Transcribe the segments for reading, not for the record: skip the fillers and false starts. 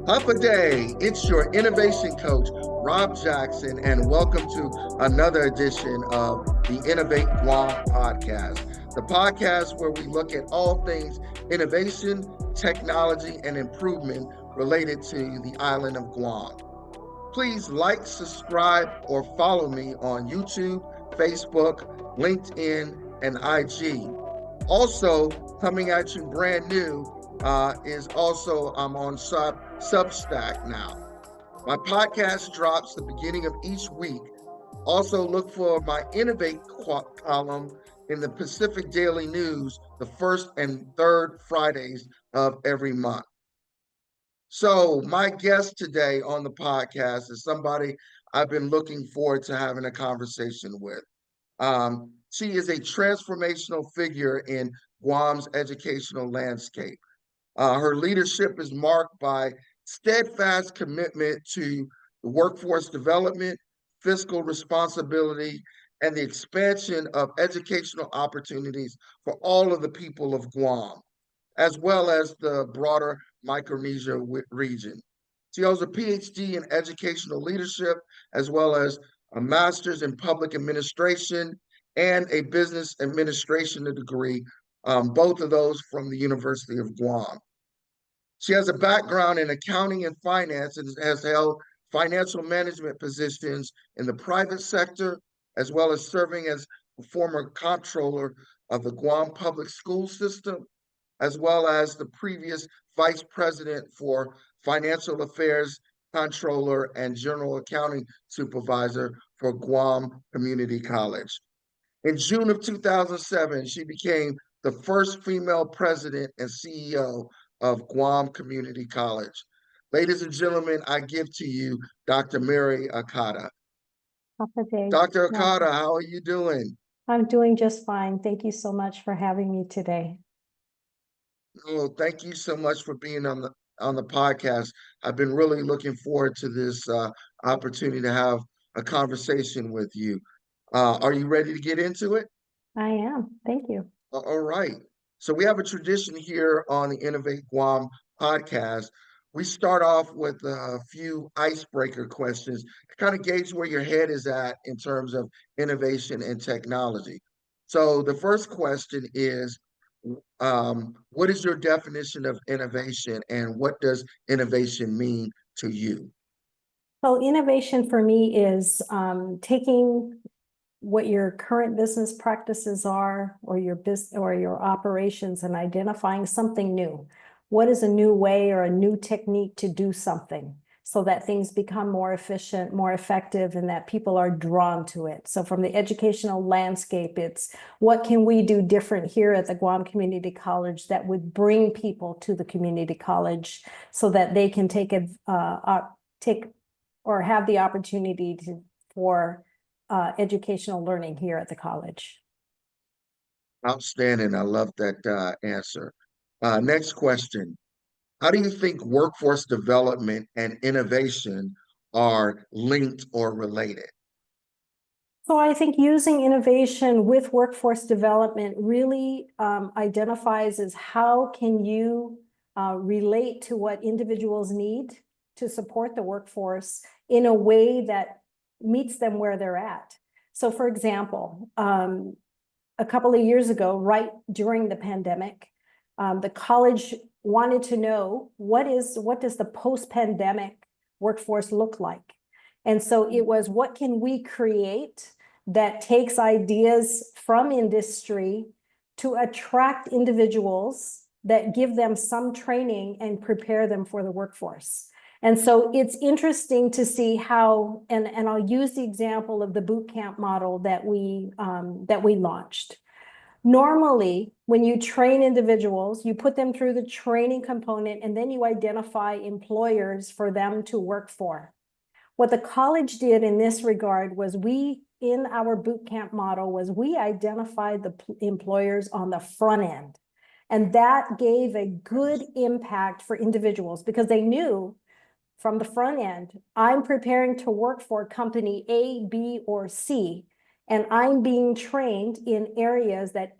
Up a day, it's your innovation coach, Rob Jackson, and welcome to another edition of the Innovate Guam podcast, the podcast where we look at all things innovation, technology, and improvement related to the island of Guam. Please like, subscribe, or follow me on YouTube, Facebook, LinkedIn, and IG. Also, coming at you brand new is also I'm on Substack now. My podcast drops the beginning of each week. Also, look for my Innovate column in the Pacific Daily News the first and third Fridays of every month. So, my guest today on the podcast is somebody I've been looking forward to having a conversation with. She is a transformational figure in Guam's educational landscape. Her leadership is marked by steadfast commitment to the workforce development, fiscal responsibility, and the expansion of educational opportunities for all of the people of Guam, as well as the broader Micronesia region. She holds a PhD in educational leadership, as well as a master's in public administration and a business administration degree, both of those from the University of Guam. She has a background in accounting and finance and has held financial management positions in the private sector, as well as serving as a former comptroller of the Guam public school system, as well as the previous vice president for financial affairs, controller, and general accounting supervisor for Guam Community College. In June of 2007, she became the first female president and CEO of Guam Community College. Ladies and gentlemen, I give to you Dr. Mary Okada. Dr. Okada, how are you doing? I'm doing just fine. Thank you so much for having me today. Oh, thank you so much for being on the podcast. I've been really looking forward to this opportunity to have a conversation with you. Are you ready to get into it? I am. Thank you. All right. So we have a tradition here on the Innovate Guam podcast. We start off with a few icebreaker questions to kind of gauge where your head is at in terms of innovation and technology. So the first question is, what is your definition of innovation and what does innovation mean to you? So innovation for me is taking what your current business practices are or your business or your operations and identifying something new. What is a new way or a new technique to do something so that things become more efficient, more effective, and that people are drawn to it? So from the educational landscape, it's what can we do different here at the Guam Community College that would bring people to the community college so that they can take or have the opportunity for educational learning here at the college. Outstanding. I love that answer. Next question. How do you think workforce development and innovation are linked or related? So I think using innovation with workforce development really identifies as how can you relate to what individuals need to support the workforce in a way that meets them where they're at. So for example, a couple of years ago, right during the pandemic, the college wanted to know what does the post-pandemic workforce look like? And so it was, what can we create that takes ideas from industry to attract individuals that give them some training and prepare them for the workforce? And so it's interesting to see how, and I'll use the example of the boot camp model that we launched. Normally, when you train individuals, you put them through the training component and then you identify employers for them to work for. What the college did in this regard was in our boot camp model we identified the employers on the front end. And that gave a good impact for individuals because they knew from the front end, I'm preparing to work for company A, B, or C, and I'm being trained in areas that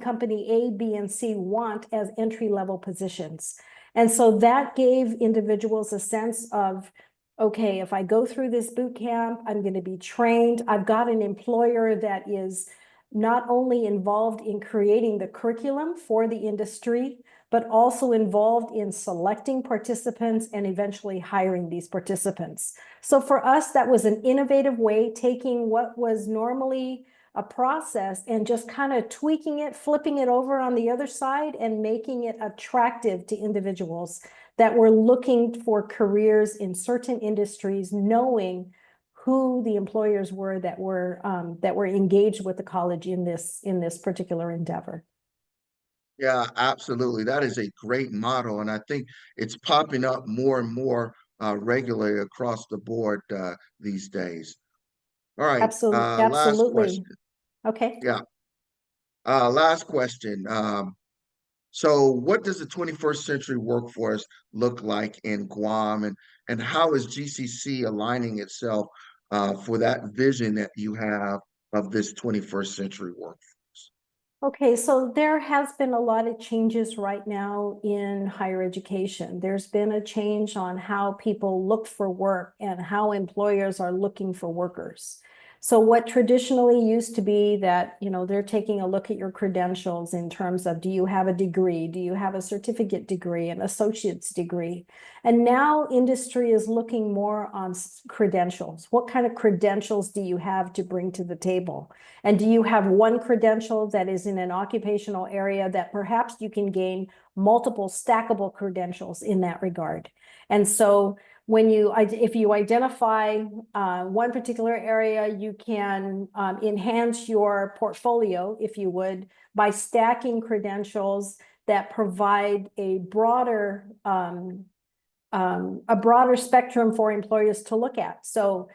company A, B, and C want as entry-level positions. And so that gave individuals a sense of, okay, if I go through this boot camp, I'm going to be trained. I've got an employer that is not only involved in creating the curriculum for the industry, but also involved in selecting participants and eventually hiring these participants. So for us, that was an innovative way, taking what was normally a process and just kind of tweaking it, flipping it over on the other side and making it attractive to individuals that were looking for careers in certain industries, knowing who the employers were that were engaged with the college in this particular endeavor. Yeah, absolutely. That is a great model, and I think it's popping up more and more regularly across the board these days. All right, Absolutely, last absolutely. question. Okay. Yeah, last question. So what does the 21st century workforce look like in Guam, and how is GCC aligning itself for that vision that you have of this 21st century workforce? Okay, so there has been a lot of changes right now in higher education. There's been a change on how people look for work and how employers are looking for workers. So what traditionally used to be that, they're taking a look at your credentials in terms of, do you have a degree? Do you have a certificate degree, an associate's degree? And now industry is looking more on credentials. What kind of credentials do you have to bring to the table? And do you have one credential that is in an occupational area that perhaps you can gain multiple stackable credentials in that regard? And so if you identify one particular area, you can enhance your portfolio, if you would, by stacking credentials that provide a broader spectrum for employers to look at. So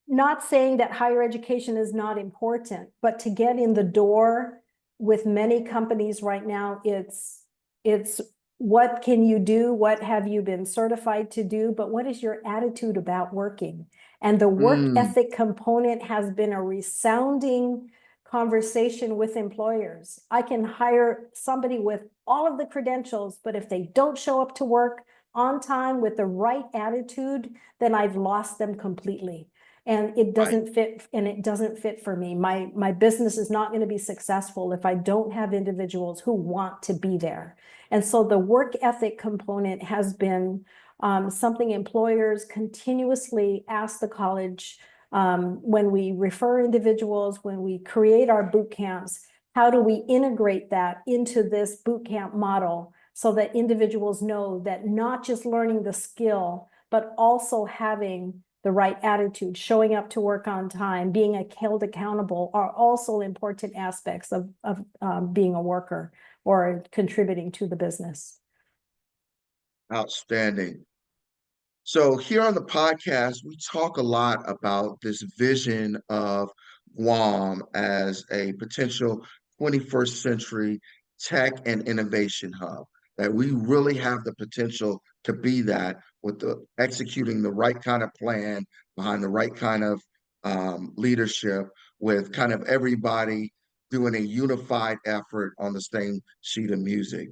not saying that higher education is not important, but to get in the door with many companies right now, it's what can you do? What have you been certified to do? But what is your attitude about working? And the work Mm, ethic component has been a resounding conversation with employers. I can hire somebody with all of the credentials, but if they don't show up to work on time with the right attitude, then I've lost them completely. And it right. doesn't fit for me. My business is not going to be successful if I don't have individuals who want to be there. And so the work ethic component has been something employers continuously ask the college when we refer individuals, when we create our boot camps, how do we integrate that into this boot camp model so that individuals know that not just learning the skill, but also having the right attitude, showing up to work on time, being held accountable are also important aspects of being a worker or contributing to the business. Outstanding. So here on the podcast, we talk a lot about this vision of Guam as a potential 21st century tech and innovation hub, that we really have the potential to be that with executing the right kind of plan behind the right kind of leadership, with kind of everybody doing a unified effort on the same sheet of music.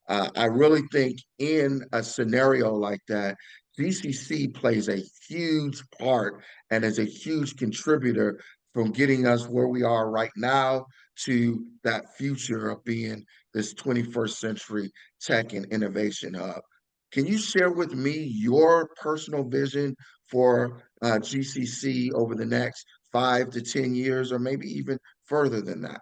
I really think in a scenario like that, GCC plays a huge part and is a huge contributor from getting us where we are right now to that future of being this 21st century tech and innovation hub. Can you share with me your personal vision for GCC over the next 5 to 10 years, or maybe even further than that?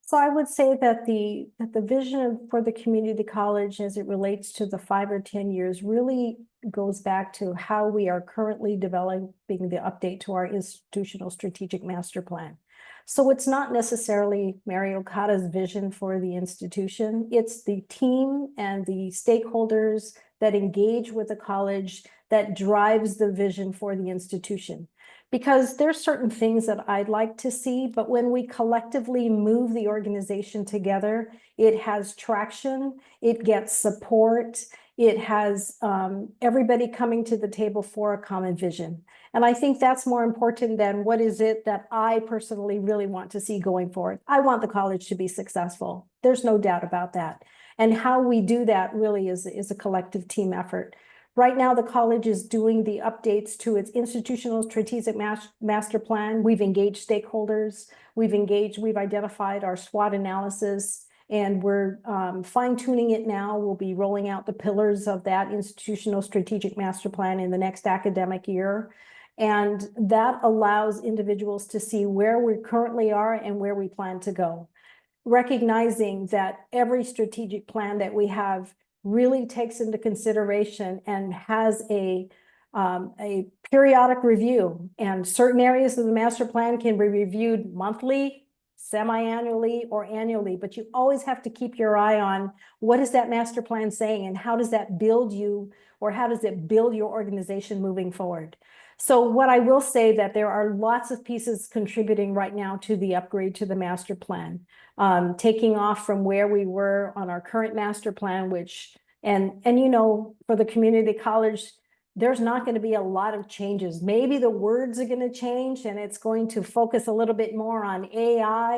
So I would say that the vision for the community college as it relates to the 5 or 10 years really goes back to how we are currently developing the update to our institutional strategic master plan. So it's not necessarily Mary Okada's vision for the institution. It's the team and the stakeholders that engage with the college that drives the vision for the institution. Because there's certain things that I'd like to see, but when we collectively move the organization together, it has traction, it gets support, It has everybody coming to the table for a common vision. And I think that's more important than what is it that I personally really want to see going forward. I want the college to be successful. There's no doubt about that. And how we do that really is a collective team effort. Right now, the college is doing the updates to its institutional strategic master plan. We've engaged stakeholders. We've identified our SWOT analysis, and we're fine tuning it now. We'll be rolling out the pillars of that institutional strategic master plan in the next academic year. And that allows individuals to see where we currently are and where we plan to go, recognizing that every strategic plan that we have really takes into consideration and has a periodic review. And certain areas of the master plan can be reviewed monthly, semi-annually, or annually, but you always have to keep your eye on what is that master plan saying and how does that build you, or how does it build your organization moving forward. So what I will say that there are lots of pieces contributing right now to the upgrade to the master plan, taking off from where we were on our current master plan, which, and you know, for the community college, there's not going to be a lot of changes. Maybe the words are going to change, and it's going to focus a little bit more on AI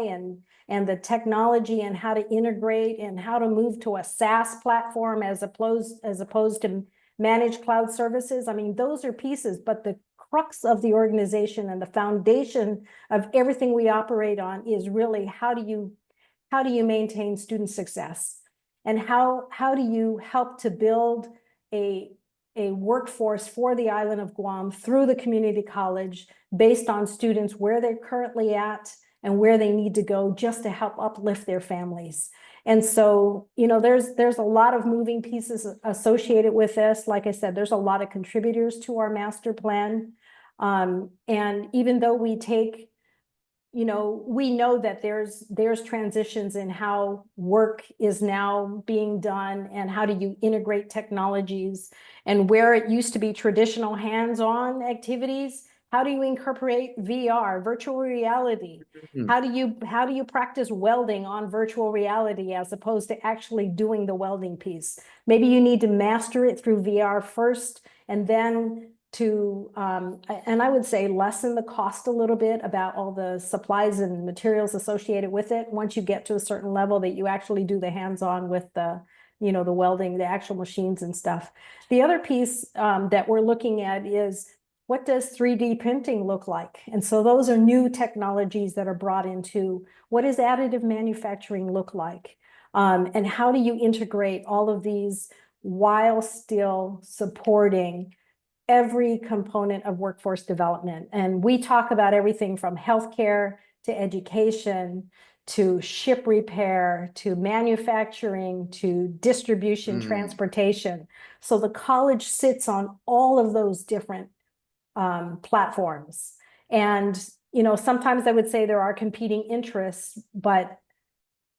and the technology and how to integrate and how to move to a SaaS platform as opposed to managed cloud services. I mean, those are pieces, but the crux of the organization and the foundation of everything we operate on is really how do you maintain student success, and how do you help to build a workforce for the island of Guam through the community college based on students where they're currently at and where they need to go just to help uplift their families. And so, you know, there's a lot of moving pieces associated with this. Like I said, there's a lot of contributors to our master plan. And even though we take, you know, we know that there's transitions in how work is now being done and how do you integrate technologies, and where it used to be traditional hands-on activities, how do you incorporate VR, virtual reality? Mhm. How do you practice welding on virtual reality as opposed to actually doing the welding piece? Maybe you need to master it through VR first, and then and I would say lessen the cost a little bit about all the supplies and materials associated with it once you get to a certain level that you actually do the hands-on with the, you know, the welding, the actual machines and stuff. The other piece that we're looking at is, what does 3D printing look like? And so those are new technologies that are brought into what does additive manufacturing look like? And how do you integrate all of these while still supporting every component of workforce development? And we talk about everything from healthcare to education to ship repair to manufacturing to distribution, transportation. So the college sits on all of those different platforms. And, you know, sometimes I would say there are competing interests, but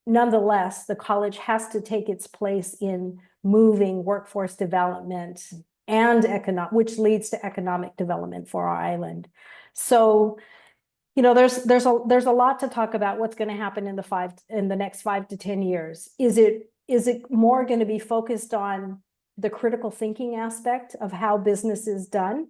nonetheless, the college has to take its place in moving workforce development and which leads to economic development for our island. So, you know, there's a lot to talk about what's going to happen in the next 5 to 10 years. Is it more going to be focused on the critical thinking aspect of how business is done?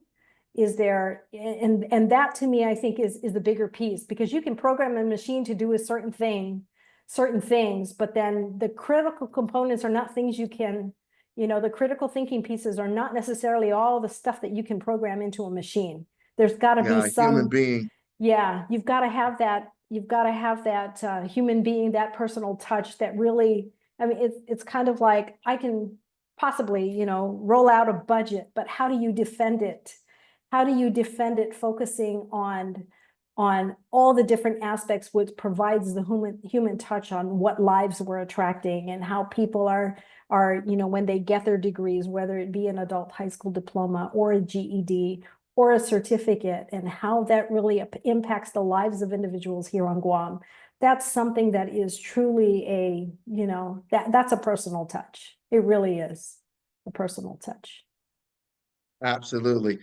Is there, and that to me, I think is the bigger piece, because you can program a machine to do a certain things, but then the critical components are not things you can, you know, the critical thinking pieces are not necessarily all the stuff that you can program into a machine. There's got to be some human being. Yeah, you've got to have that. You've got to have that human being, that personal touch that really, I mean, it's kind of like, I can possibly, you know, roll out a budget, but how do you defend it? How do you defend it focusing on all the different aspects, which provides the human touch on what lives we're attracting and how people are, you know, when they get their degrees, whether it be an adult high school diploma or a GED or a certificate, and how that really impacts the lives of individuals here on Guam. That's something that is truly a, you know, that's a personal touch. It really is a personal touch. Absolutely.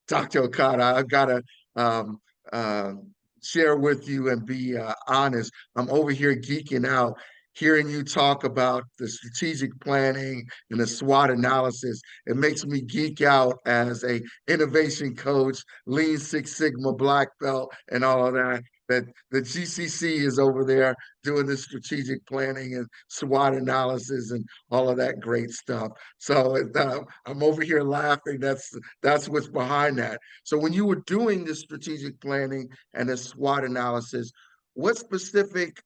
Dr. Okada, I've got to um, uh, share with you and be honest. I'm over here geeking out. hearing you talk about the strategic planning and the SWOT analysis, it makes me geek out as a innovation coach, Lean Six Sigma black belt, and all of that. That the GCC is over there doing the strategic planning and SWOT analysis and all of that great stuff. So I'm over here laughing. That's what's behind that. So when you were doing the strategic planning and the SWOT analysis, what specific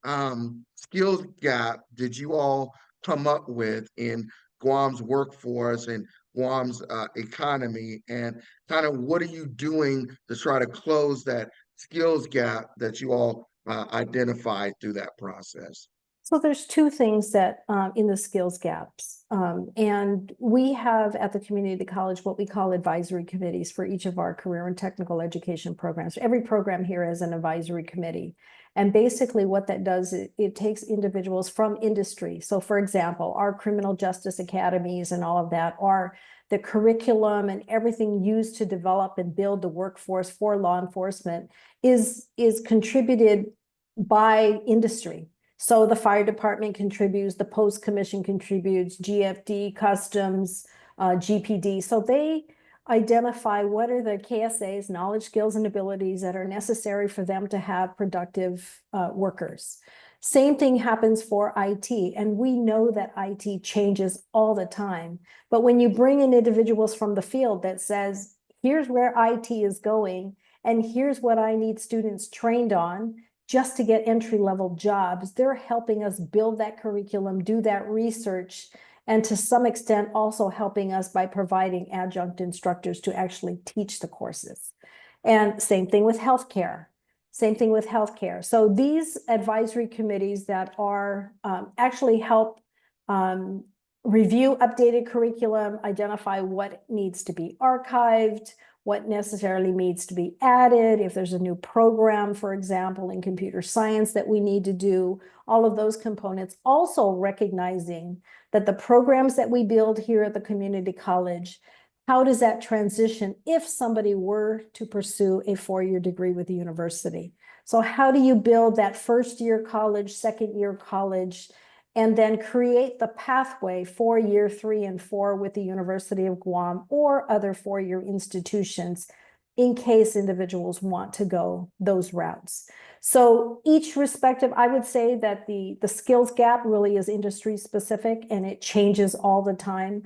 skills gap did you all come up with in Guam's workforce and Guam's economy, and kind of what are you doing to try to close that skills gap that you all identified through that process? So there's two things that in the skills gaps. And we have at the community college what we call advisory committees for each of our career and technical education programs. Every program here has an advisory committee. And basically what that does, it takes individuals from industry. So for example, our criminal justice academies and all of that are the curriculum and everything used to develop and build the workforce for law enforcement is contributed by industry. So the fire department contributes, the post commission contributes, GFD, customs, GPD. So they identify what are the KSAs, knowledge, skills, and abilities that are necessary for them to have productive workers. Same thing happens for IT, and we know that IT changes all the time. But when you bring in individuals from the field that says, here's where IT is going, and here's what I need students trained on, just to get entry-level jobs, they're helping us build that curriculum, do that research, and to some extent also helping us by providing adjunct instructors to actually teach the courses. And same thing with healthcare. Same thing with healthcare. So these advisory committees that are actually help review updated curriculum, identify what needs to be archived, what necessarily needs to be added, if there's a new program, for example, in computer science that we need to do, all of those components. Also recognizing that the programs that we build here at the community college, how does that transition if somebody were to pursue a four-year degree with the university? So how do you build that first year college, second year college, and then create the pathway for year 3 and 4 with the University of Guam or other four-year institutions in case individuals want to go those routes. So each respective, I would say that the skills gap really is industry specific and it changes all the time.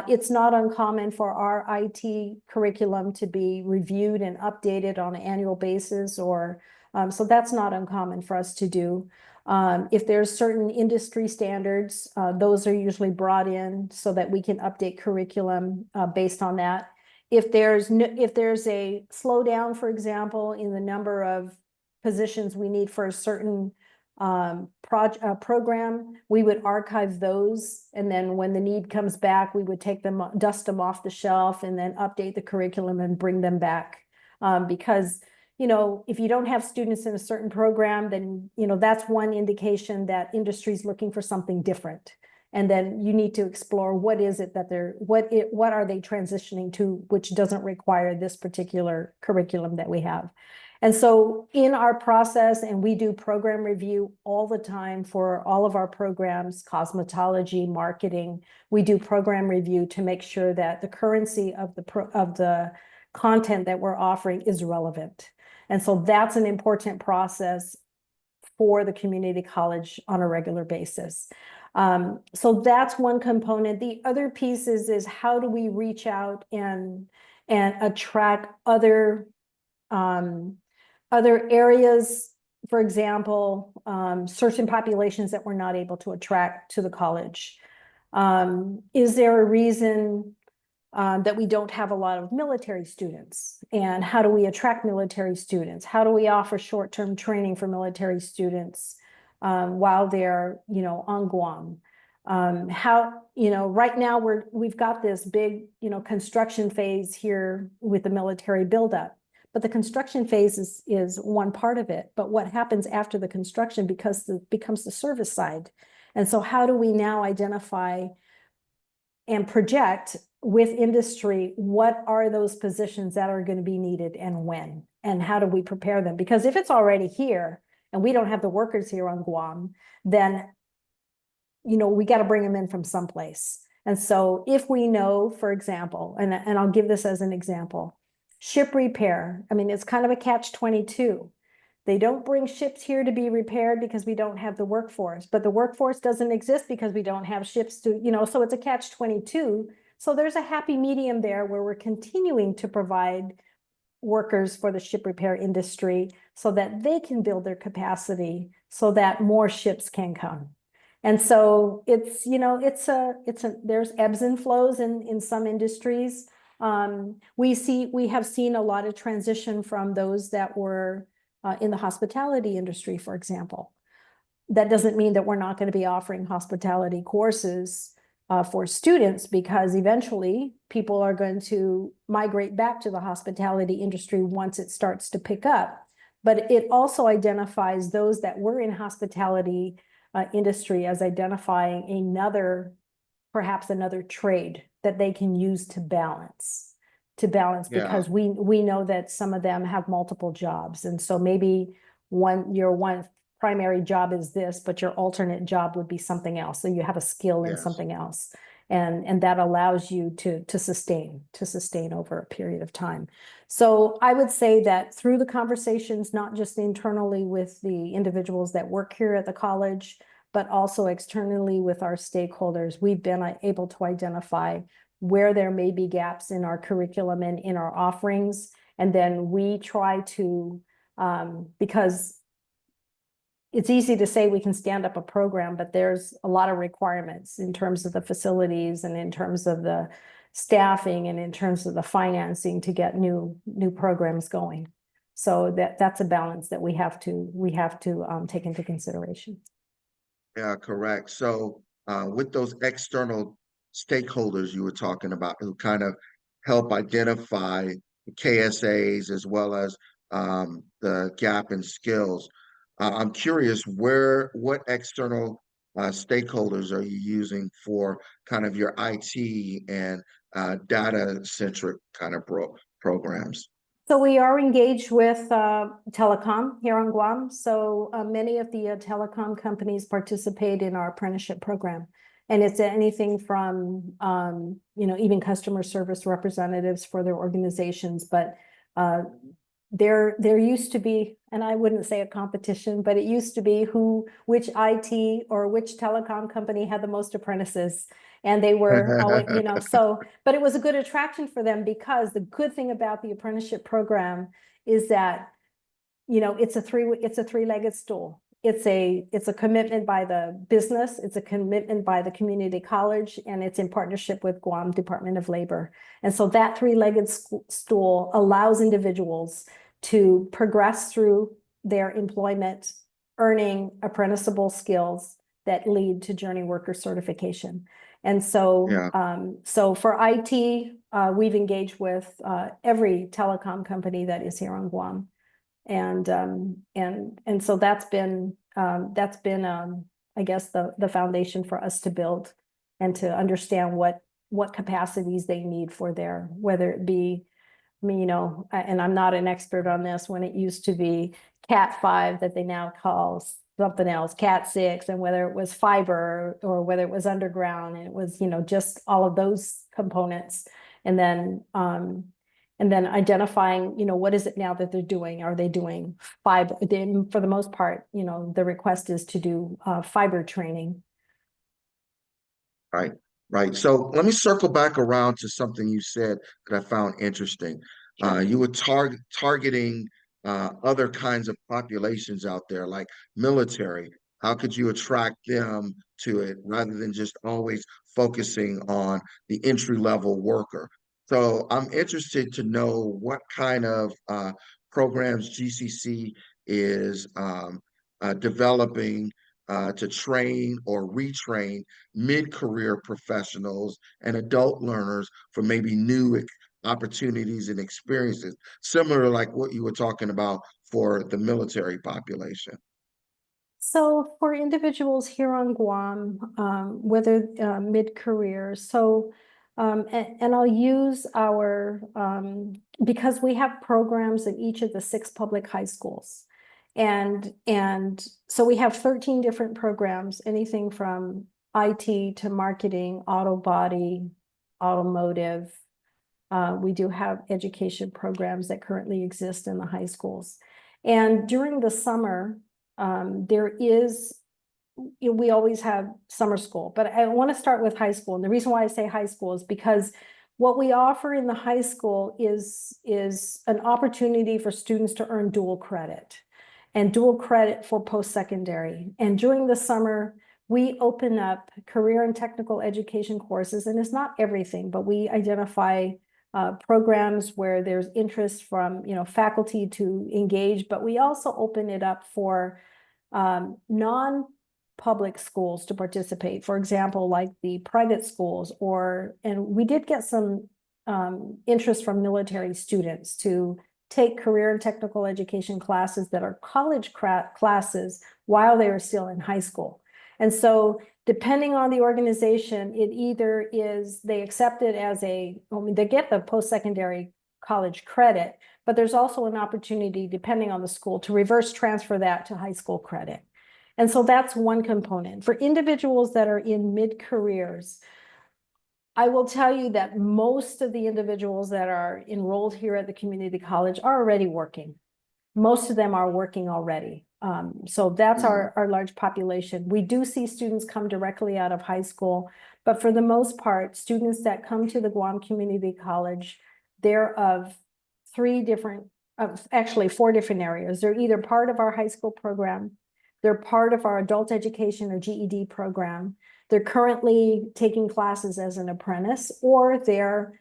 It's not uncommon for our IT curriculum to be reviewed and updated on an annual basis, or so that's not uncommon for us to do. If there's certain industry standards, those are usually brought in so that we can update curriculum based on that. If there's a slowdown, for example, in the number of positions we need for a certain program, we would archive those, and then when the need comes back, we would take them, dust them off the shelf, and then update the curriculum and bring them back. Because if you don't have students in a certain program, then, that's one indication that industry is looking for something different. And then you need to explore what is it that what are they transitioning to, which doesn't require this particular curriculum that we have. And so in our process, and we do program review all the time for all of our programs, cosmetology, marketing, we do program review to make sure that the currency of the content that we're offering is relevant. And so that's an important process for the community college on a regular basis. So that's one component. The other piece is how do we reach out and attract other areas, for example, certain populations that we're not able to attract to the college. Is there a reason that we don't have a lot of military students? And how do we attract military students? How do we offer short-term training for military students while they're, on Guam? Right now we've got this big, construction phase here with the military buildup. But the construction phase is one part of it. But what happens after the construction becomes the service side. And so how do we now identify and project with industry what are those positions that are going to be needed and when? And how do we prepare them? Because if it's already here and we don't have the workers here on Guam, then we got to bring them in from someplace. And so if we know, for example, and I'll give this as an example, ship repair, I mean, it's kind of a catch-22. They don't bring ships here to be repaired because we don't have the workforce, but the workforce doesn't exist because we don't have ships to, so it's a catch-22. So there's a happy medium there where we're continuing to provide workers for the ship repair industry so that they can build their capacity so that more ships can come. And so it's, there's ebbs and flows in some industries. We have seen a lot of transition from those that were in the hospitality industry, for example. That doesn't mean that we're not going to be offering hospitality courses for students, because eventually people are going to migrate back to the hospitality industry once it starts to pick up. But it also identifies those that were in hospitality industry as identifying perhaps another trade that they can use to balance, because we know that some of them have multiple jobs. And so maybe your one primary job is this, but your alternate job would be something else. So you have a skill in something else. And that allows you to sustain over a period of time. So I would say that through the conversations, not just internally with the individuals that work here at the college, but also externally with our stakeholders, we've been able to identify where there may be gaps in our curriculum and in our offerings. And then we try to, because it's easy to say we can stand up a program, but there's a lot of requirements in terms of the facilities and in terms of the staffing and in terms of the financing to get new programs going. So that's a balance that we have to take into consideration. Yeah, correct. So with those external stakeholders you were talking about who kind of help identify the KSAs as well as the gap in skills, I'm curious what external stakeholders are you using for kind of your IT and data-centric kind of programs? So we are engaged with telecom here on Guam. So many of the telecom companies participate in our apprenticeship program. And it's anything from, even customer service representatives for their organizations. But there used to be, and I wouldn't say a competition, but it used to be which IT or which telecom company had the most apprentices. And they were always, but it was a good attraction for them, because the good thing about the apprenticeship program is that, it's a three-legged stool. It's a commitment by the business, it's a commitment by the community college, and it's in partnership with Guam Department of Labor. And so that three-legged stool allows individuals to progress through their employment, earning apprenticeable skills that lead to journey worker certification. And so, so for IT, we've engaged with every telecom company that is here on Guam. And so that's been I guess the foundation for us to build and to understand what capacities they need for whether it be, and I'm not an expert on this, when it used to be Cat 5 that they now call something else, Cat 6, and whether it was fiber or whether it was underground, and it was, just all of those components. And then identifying, what is it now that they're doing? Are they doing fiber? For the most part, the request is to do fiber training. Right. So let me circle back around to something you said that I found interesting. Sure. You were targeting other kinds of populations out there, like military. How could you attract them to it rather than just always focusing on the entry-level worker? So I'm interested to know what kind of programs GCC is developing to train or retrain mid-career professionals and adult learners for maybe new opportunities and experiences, similar to like what you were talking about for the military population. So for individuals here on Guam, whether mid-career, and I'll use because we have programs in each of the 6 public high schools. And so we have 13 different programs, anything from IT to marketing, auto body, automotive. We do have education programs that currently exist in the high schools. And during the summer, we always have summer school, but I want to start with high school. And the reason why I say high school is because what we offer in the high school is an opportunity for students to earn dual credit and dual credit for post-secondary. And during the summer, we open up career and technical education courses, and it's not everything, but we identify programs where there's interest from faculty to engage, but we also open it up for non-public schools to participate. For example, like the private schools, and we did get some interest from military students to take career and technical education classes that are college classes while they are still in high school. And so depending on the organization, it either is they accept it as they get the post-secondary college credit, but there's also an opportunity, depending on the school, to reverse transfer that to high school credit. And so that's one component. For individuals that are in mid-careers, I will tell you that most of the individuals that are enrolled here at the community college are already working. Most of them are working already. So that's our large population. We do see students come directly out of high school, but for the most part, students that come to the Guam Community College, they're of actually 4 different areas. They're either part of our high school program, they're part of our adult education or GED program, they're currently taking classes as an apprentice, or they're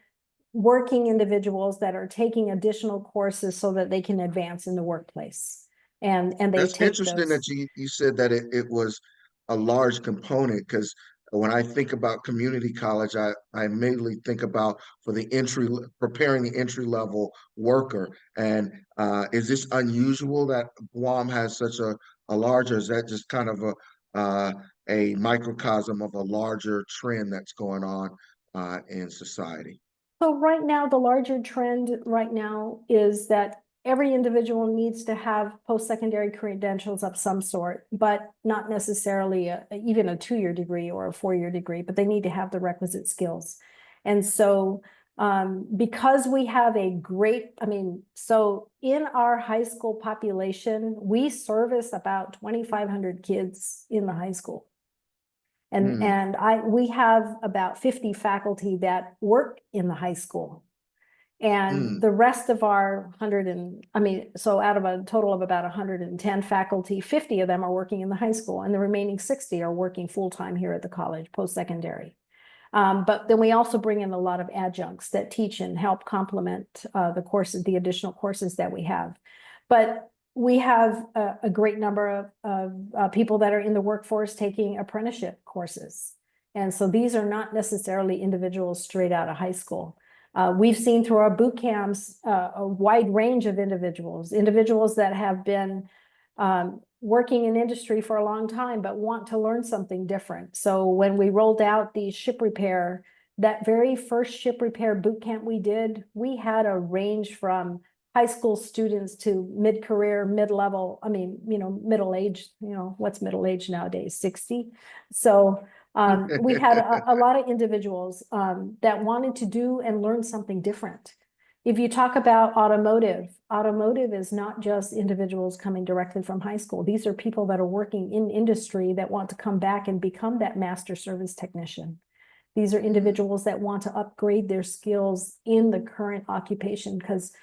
working individuals that are taking additional courses so that they can advance in the workplace. And they That's take interesting those. that you said that it was a large component, because when I think about community college, I immediately think about preparing the entry level worker. And is this unusual that Guam has such a large, or is that just kind of a microcosm of a larger trend that's going on in society? So right now, the larger trend right now is that every individual needs to have post-secondary credentials of some sort, but not necessarily even a 2-year degree or a 4-year degree, but they need to have the requisite skills. And so because we have so in our high school population, we service about 2,500 kids in the high school. And we have about 50 faculty that work in the high school. And the rest of our so out of a total of about 110 faculty, 50 of them are working in the high school, and the remaining 60 are working full-time here at the college, post-secondary. But then we also bring in a lot of adjuncts that teach and help complement the additional courses that we have. But we have a great number of people that are in the workforce taking apprenticeship courses. And so these are not necessarily individuals straight out of high school. We've seen through our boot camps a wide range of individuals that have been working in industry for a long time, but want to learn something different. So when we rolled out the ship repair, that very first ship repair boot camp we did, we had a range from high school students to mid-career, mid-level, middle age, what's middle age nowadays, 60. So we had a lot of individuals that wanted to do and learn something different. If you talk about automotive is not just individuals coming directly from high school. These are people that are working in industry that want to come back and become that master service technician. These are individuals that want to upgrade their skills in the current occupation, because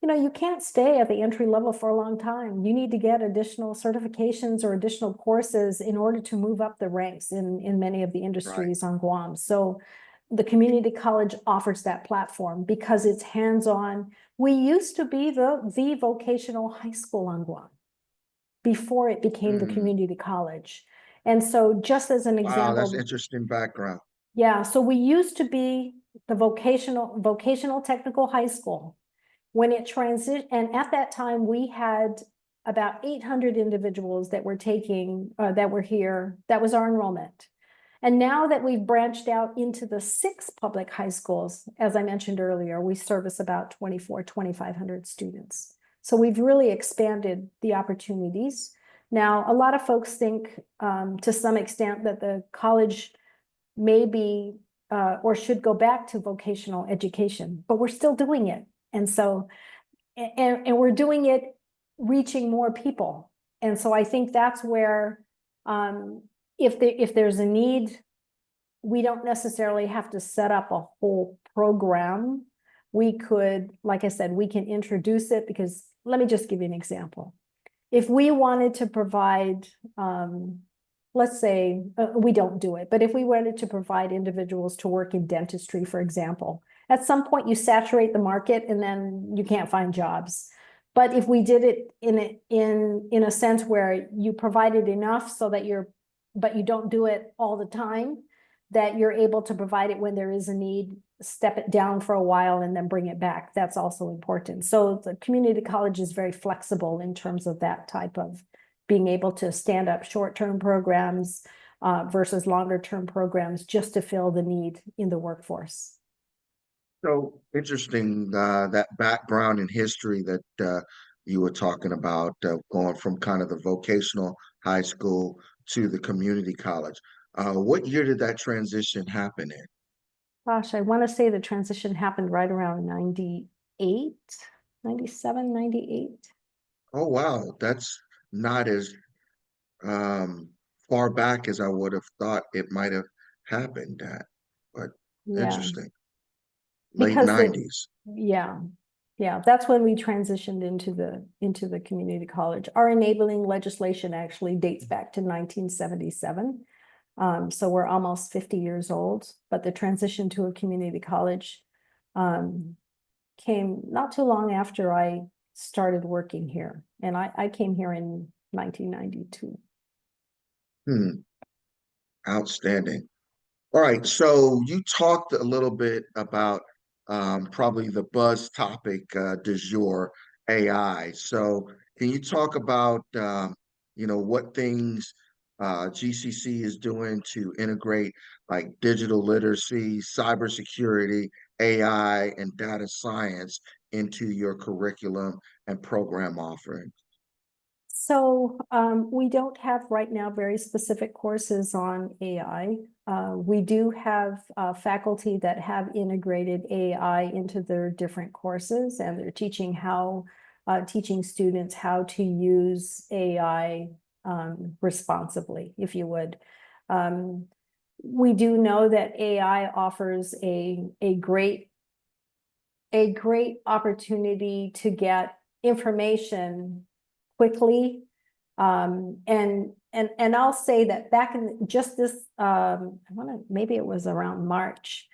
you can't stay at the entry level for a long time. You need to get additional certifications or additional courses in order to move up the ranks in many of the industries on Guam. So the community college offers that platform because it's hands-on. We used to be the vocational high school on Guam before it became the community college. And so just as an example. Wow, that's interesting background. Yeah, so we used to be the vocational technical high school. When it transitioned, and at that time, we had about 800 individuals that were that were here. That was our enrollment. And now that we've branched out into the 6 public high schools, as I mentioned earlier, we service about 2,500 students. So we've really expanded the opportunities. Now, a lot of folks think to some extent that the college maybe or should go back to vocational education, but we're still doing it. And so, and we're doing it reaching more people. And so I think that's where if there's a need, we don't necessarily have to set up a whole program. We could, like I said, we can introduce it, because let me just give you an example. If we wanted to provide, let's say, we don't do it, but if we wanted to provide individuals to work in dentistry, for example, at some point you saturate the market and then you can't find jobs. But if we did it in a sense where you provided enough so that but you don't do it all the time, that you're able to provide it when there is a need, step it down for a while and then bring it back. That's also important. So the community college is very flexible in terms of that type of being able to stand up short-term programs versus longer-term programs just to fill the need in the workforce. So interesting, that background in history that you were talking about, going from kind of the vocational high school to the community college. What year did that transition happen in? Gosh, I want to say the transition happened right around 98, 97, 98. Oh, wow. That's not as far back as I would have thought it might have happened at, but Yeah, interesting. Late because 90s. yeah, that's when we transitioned into the community college. Our enabling legislation actually dates back to 1977. So we're almost 50 years old, but the transition to a community college came not too long after I started working here. And I came here in 1992. Hmm, outstanding. All right, so you talked a little bit about probably the buzz topic du jour, AI. So can you talk about what things GCC is doing to integrate like digital literacy, cybersecurity, AI, and data science into your curriculum and program offering? So we don't have right now very specific courses on AI. We do have faculty that have integrated AI into their different courses, and they're teaching students how to use AI responsibly, if you would. We do know that AI offers a great opportunity to get information quickly. And I'll say that back in just this, maybe it was around March,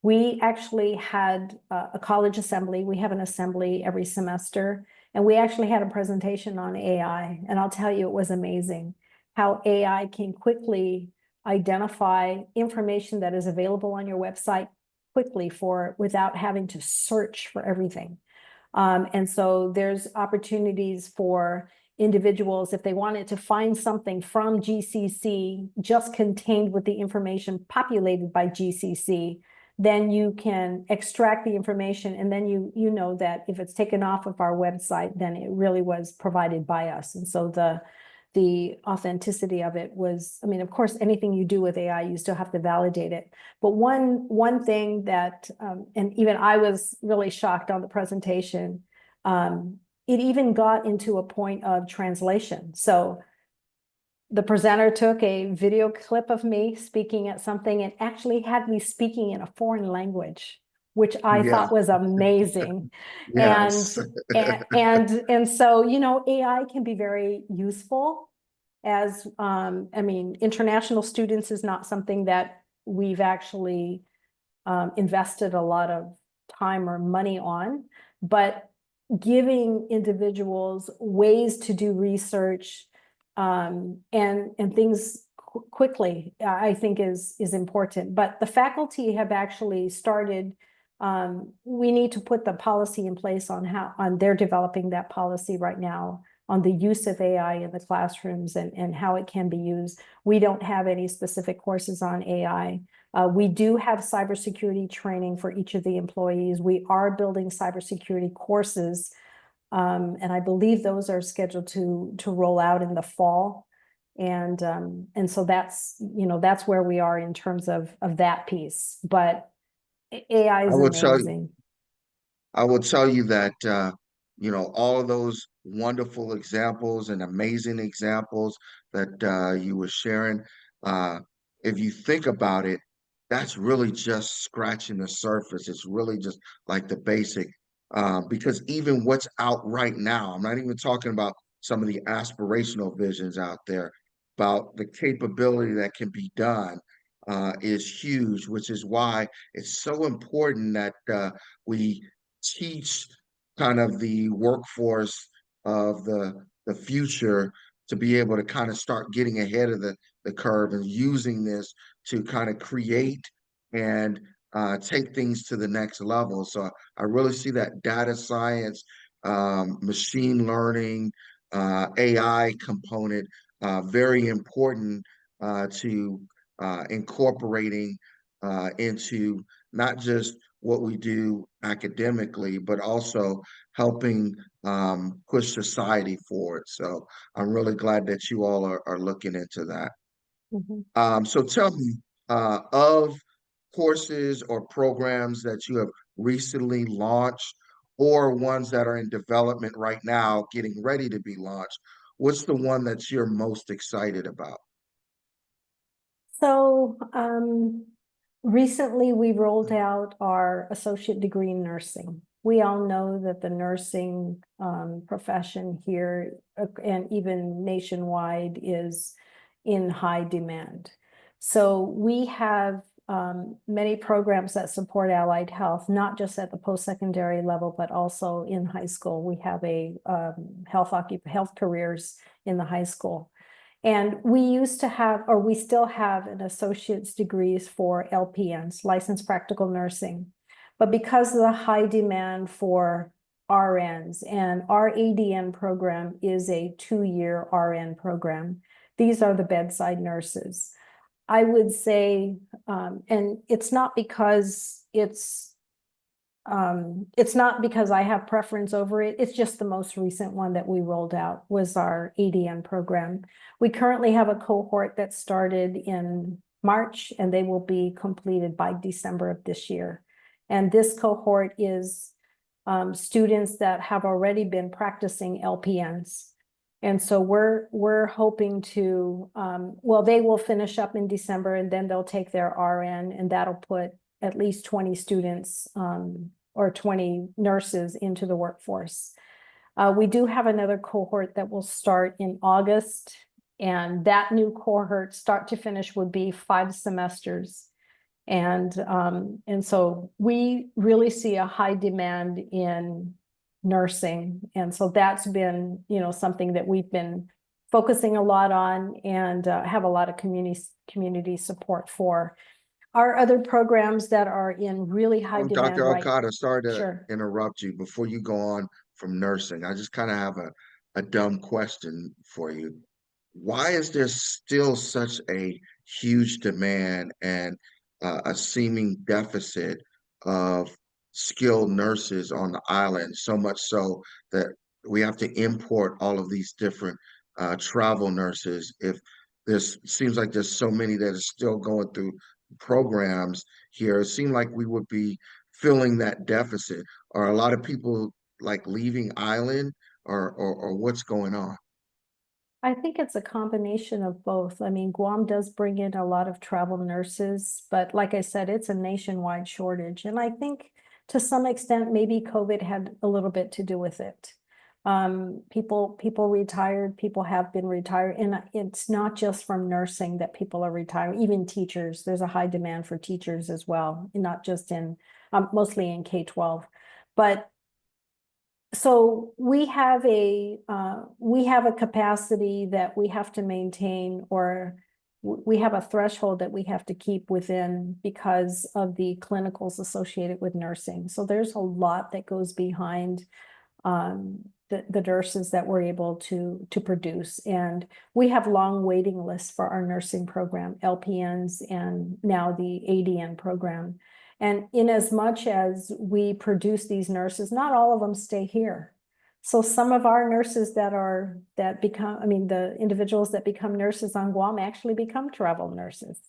we actually had a college assembly. We have an assembly every semester, and we actually had a presentation on AI. And I'll tell you, it was amazing how AI can quickly identify information that is available on your website quickly without having to search for everything. And so there's opportunities for individuals, if they wanted to find something from GCC just contained with the information populated by GCC, then you can extract the information, and then you know that if it's taken off of our website, then it really was provided by us. And so the authenticity of it was, I mean, of course, anything you do with AI, you still have to validate it. But one thing that, and even I was really shocked on the presentation, it even got into a point of translation. So the presenter took a video clip of me speaking at something and actually had me speaking in a foreign language, which I Yeah, thought was amazing. And yes. and so, AI can be very useful as I mean, international students is not something that we've actually invested a lot of time or money on, but giving individuals ways to do research and things quickly, I think is important. But the faculty have actually started. We need to put the policy in place on they're developing that policy right now on the use of AI in the classrooms and how it can be used. We don't have any specific courses on AI. We do have cybersecurity training for each of the employees. We are building cybersecurity courses, and I believe those are scheduled to roll out in the fall. And so that's, that's where we are in terms of that piece. But AI I is will tell you, amazing. I will tell you that all of those wonderful examples and amazing examples that you were sharing, uh, if you think about it, that's really just scratching the surface. It's really just like the basic, because even what's out right now, I'm not even talking about some of the aspirational visions out there, about the capability that can be done is huge, which is why it's so important that we teach kind of the workforce of the future to be able to kind of start getting ahead of the curve and using this to kind of create and take things to the next level. So I really see that data science, machine learning, AI component very important to incorporating into not just what we do academically, but also helping push society forward. So I'm really glad that you all are looking into that. Mhm. So tell me, of courses or programs that you have recently launched or ones that are in development right now, getting ready to be launched, what's the one that you're most excited about? So recently we rolled out our associate degree in nursing. We all know that the nursing profession here and even nationwide is in high demand. So we have many programs that support allied health, not just at the post-secondary level, but also in high school. We have a health careers in the high school. And we used to have, or we still have, an associate's degrees for LPNs, licensed practical nursing. But because of the high demand for RNs, and our ADN program is a 2-year RN program, these are the bedside nurses. I would say, and it's not because I have preference over it. It's just the most recent one that we rolled out was our ADN program. We currently have a cohort that started in March, and they will be completed by December of this year. And this cohort is students that have already been practicing LPNs. And so we're hoping to, well, they will finish up in December, and then they'll take their RN, and that'll put at least 20 students or 20 nurses into the workforce. We do have another cohort that will start in August, and that new cohort, start to finish, would be 5 semesters. And so we really see a high demand in nursing. And so that's been, something that we've been focusing a lot on, and have a lot of community support for. Our other programs that are in really high demand, Dr. right? Okada, sorry to Sure. interrupt you before you go on from nursing. I just kind of have a dumb question for you. Why is there still such a huge demand and a seeming deficit of skilled nurses on the island, so much so that we have to import all of these different travel nurses? If there's seems like there's so many that are still going through programs here, it seemed like we would be filling that deficit. Are a lot of people like leaving island, or what's going on? I think it's a combination of both. I mean, Guam does bring in a lot of travel nurses, but like I said, it's a nationwide shortage. And I think to some extent, maybe COVID had a little bit to do with it. People retired, people have been retired, and it's not just from nursing that people are retiring, even teachers. There's a high demand for teachers as well, not just in, mostly in K-12. But so we have a capacity that we have to maintain, or we have a threshold that we have to keep within because of the clinicals associated with nursing. So there's a lot that goes behind the nurses that we're able to produce. And we have long waiting lists for our nursing program, LPNs, and now the ADN program. And in as much as we produce these nurses, not all of them stay here. So some of our nurses the individuals that become nurses on Guam actually become travel nurses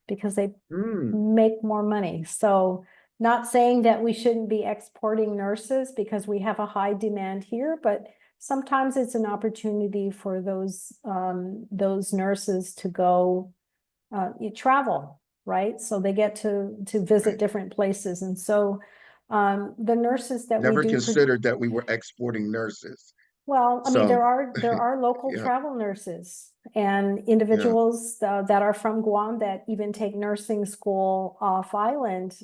because they make more money. So not saying that we shouldn't be exporting nurses because we have a high demand here, but sometimes it's an opportunity for those nurses to go travel, right? So they get to visit Right. different places. And so the nurses that we Never do considered that we were exporting nurses. well, I mean, So, there are local yeah, travel nurses and yeah, individuals that are from Guam that even take nursing school off island.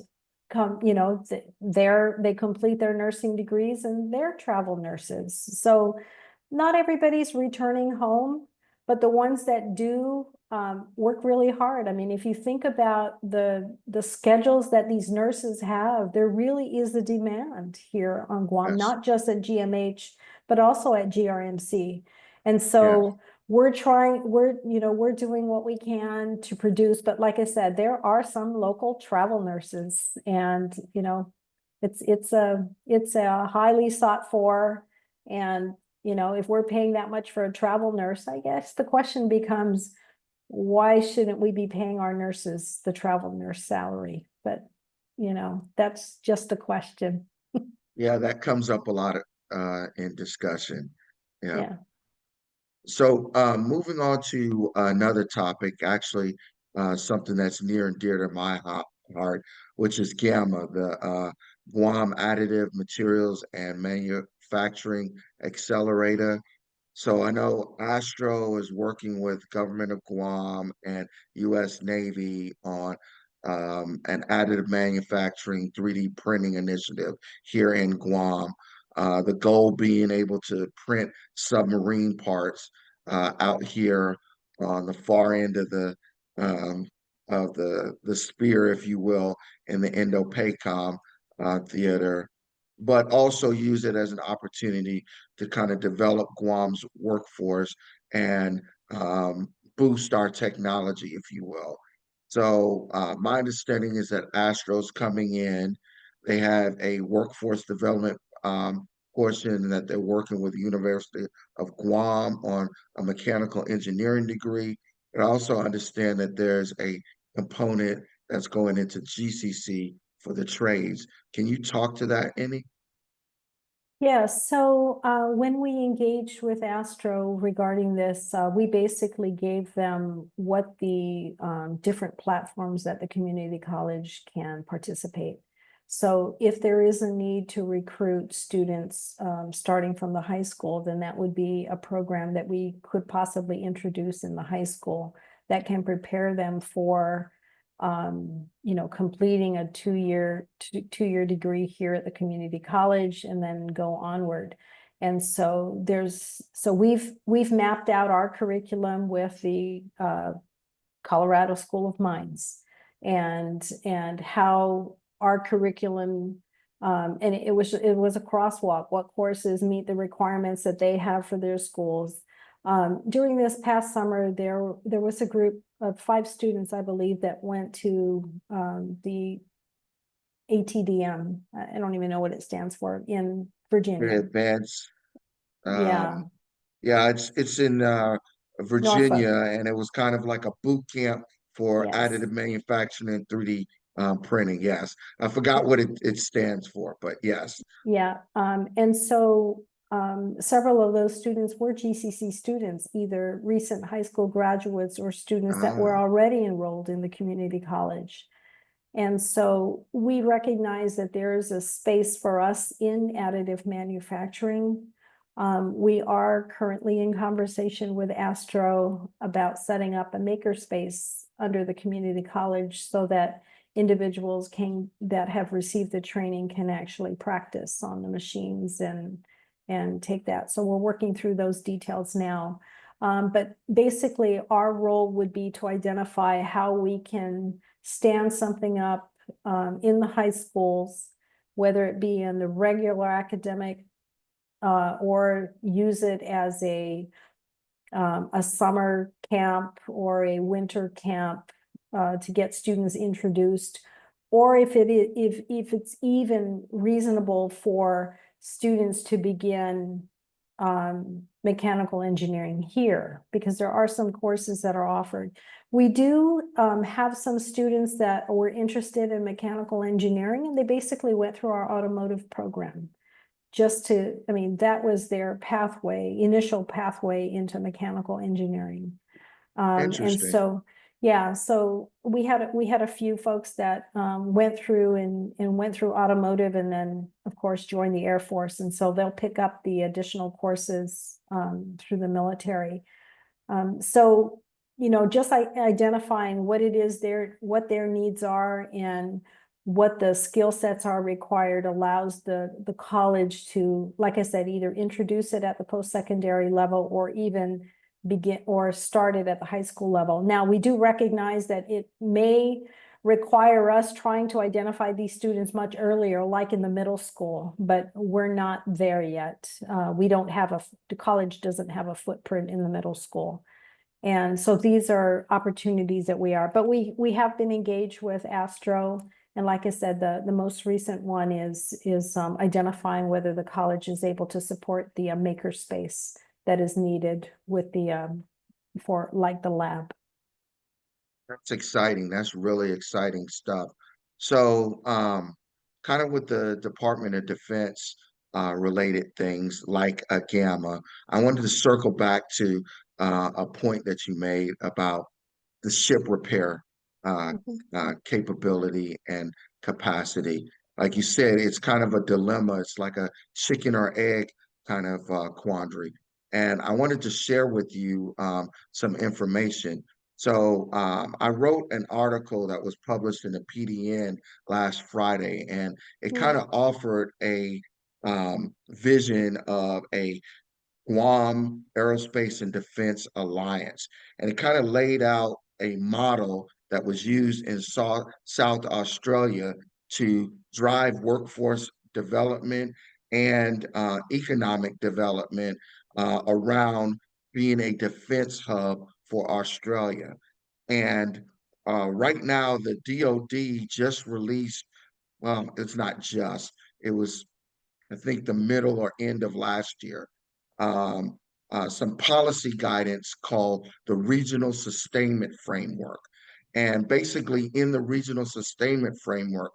Come, they complete their nursing degrees and they're travel nurses. So not everybody's returning home, but the ones that do work really hard. I mean, if you think about the schedules that these nurses have, there really is a demand here on Guam, yes, not just at GMH, but also at GRMC. And yeah, so we're doing what we can to produce, but like I said, there are some local travel nurses and, it's a highly sought for. And, if we're paying that much for a travel nurse, I guess the question becomes, why shouldn't we be paying our nurses the travel nurse salary? But, that's just a question. yeah. That comes up a lot in discussion. Yeah. Yeah. So, moving on to another topic, actually, something that's near and dear to my heart, which is GAMMA, the Guam Additive Materials and Manufacturing Accelerator. So I know Astro is working with Government of Guam and U.S. Navy on an additive manufacturing 3D printing initiative here in Guam. The goal being able to print submarine parts out here on the far end um, of the spear, if you will, in the Indo-PACOM theater, but also use it as an opportunity to kind of develop Guam's workforce and boost our technology, if you will. So my understanding is that Astro's coming in. They have a workforce development portion that they're working with the University of Guam on a mechanical engineering degree. But I also understand that there's a component that's going into GCC for the trades. Can you talk to that any? Yeah, so when we engaged with Astro regarding this, we basically gave them what the different platforms that the community college can participate. So if there is a need to recruit students starting from the high school, then that would be a program that we could possibly introduce in the high school that can prepare them for completing a two-year degree here at the community college and then go onward. And so we've mapped out our curriculum with the Colorado School of Mines and how our curriculum and it was a crosswalk, what courses meet the requirements that they have for their schools. During this past summer, there was a group of 5 students, I believe, that went to the ATDM. I don't even know what it stands for in Very Virginia. advanced. Yeah, Yeah, it's in Virginia, Norfolk. and it was kind of like a boot camp for Yes. additive manufacturing and 3D printing. Yes, I forgot what it stands for, but yes. Yeah, and so several of those students were GCC students, either recent high school graduates or students that were Ah, already enrolled in the community college. And so we recognize that there is a space for us in additive manufacturing. We are currently in conversation with Astro about setting up a makerspace under the community college so that individuals that have received the training can actually practice on the machines and take that. So we're working through those details now. But basically, our role would be to identify how we can stand something up in the high schools, whether it be in the regular academic or use it as a summer camp or a winter camp to get students introduced, or if it's even reasonable for students to begin mechanical engineering here, because there are some courses that are offered. We do have some students that were interested in mechanical engineering, and they basically went through our automotive program. I mean, that was their pathway, initial pathway into mechanical engineering. And Interesting. so, yeah, so we had a few folks that went through and went through automotive, and then of course joined the Air Force, and so they'll pick up the additional courses through the military. So, you know, just identifying what it is what their needs are and what the skill sets are required allows the college to, like I said, either introduce it at the post-secondary level or even begin or start it at the high school level. Now, we do recognize that it may require us trying to identify these students much earlier, like in the middle school, but we're not there yet. We don't have the college doesn't have a footprint in the middle school. And so these are opportunities that but we have been engaged with Astro. And like I said, the most recent one is identifying whether the college is able to support the makerspace that is needed with for like the lab. That's exciting. That's really exciting stuff. So, kind of with the Department of Defense related things like a Gamma, I wanted to circle back to a point that you made about the ship repair capability and capacity. Like you said, it's kind of a dilemma. It's like a chicken or egg kind of quandary. And I wanted to share with you some information. So I wrote an article that was published in the PDN last Friday, and it kind of offered a vision of a Guam Aerospace and Defense Alliance. And it kind of laid out a model that was used in South Australia to drive workforce development and economic development around being a defense hub for Australia. And right now, the DoD just released, well, it's not just, it was, I think, the middle or end of last year, um, some policy guidance called the Regional Sustainment Framework. And basically, in the Regional Sustainment Framework,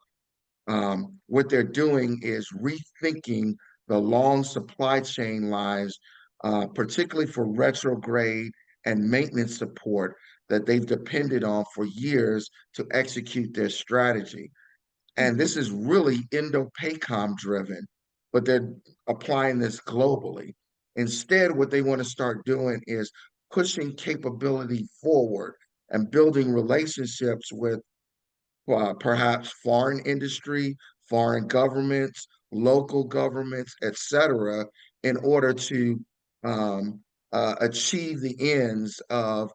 what they're doing is rethinking the long supply chain lines, particularly for retrograde and maintenance support that they've depended on for years to execute their strategy. And this is really Indo-PACOM driven, but they're applying this globally. Instead, what they want to start doing is pushing capability forward and building relationships with perhaps foreign industry, foreign governments, local governments, etc., in order to achieve the ends of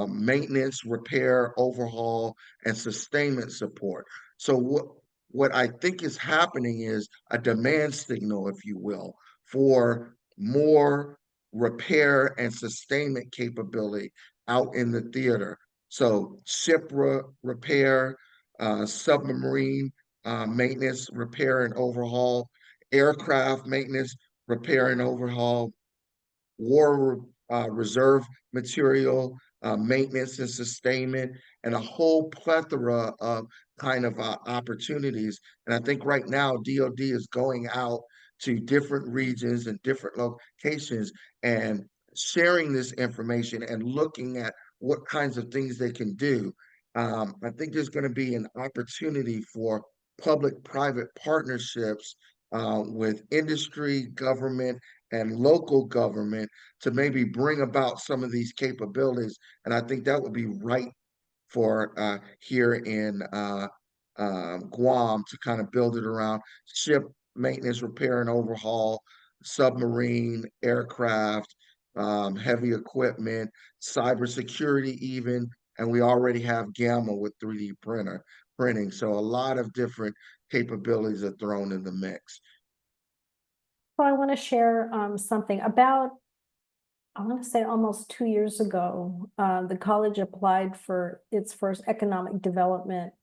maintenance, repair, overhaul, and sustainment support. So what I think is happening is a demand signal, if you will, for more repair and sustainment capability out in the theater. So ship repair, submarine maintenance, repair and overhaul, aircraft maintenance, repair and overhaul, war reserve material, maintenance and sustainment, and a whole plethora of kind of opportunities. And I think right now DoD is going out to different regions and different locations and sharing this information and looking at what kinds of things they can do. I think there's going to be an opportunity for public-private partnerships with industry, government, and local government to maybe bring about some of these capabilities. And I think that would be right for here in Guam to kind of build it around ship maintenance, repair, and overhaul, submarine, aircraft, heavy equipment, cybersecurity even, and we already have Gamma with 3D printing. So a lot of different capabilities are thrown in the mix. So I want to share something about, I want to say almost 2 years ago, the college applied for its first economic development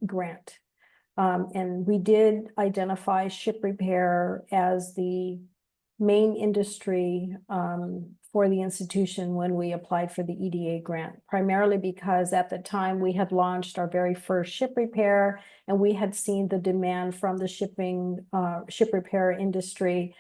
grant. And we did identify ship repair as the main industry for the institution when we applied for the EDA grant, primarily because at the time we had launched our very first ship repair, and we had seen the demand from the ship repair industry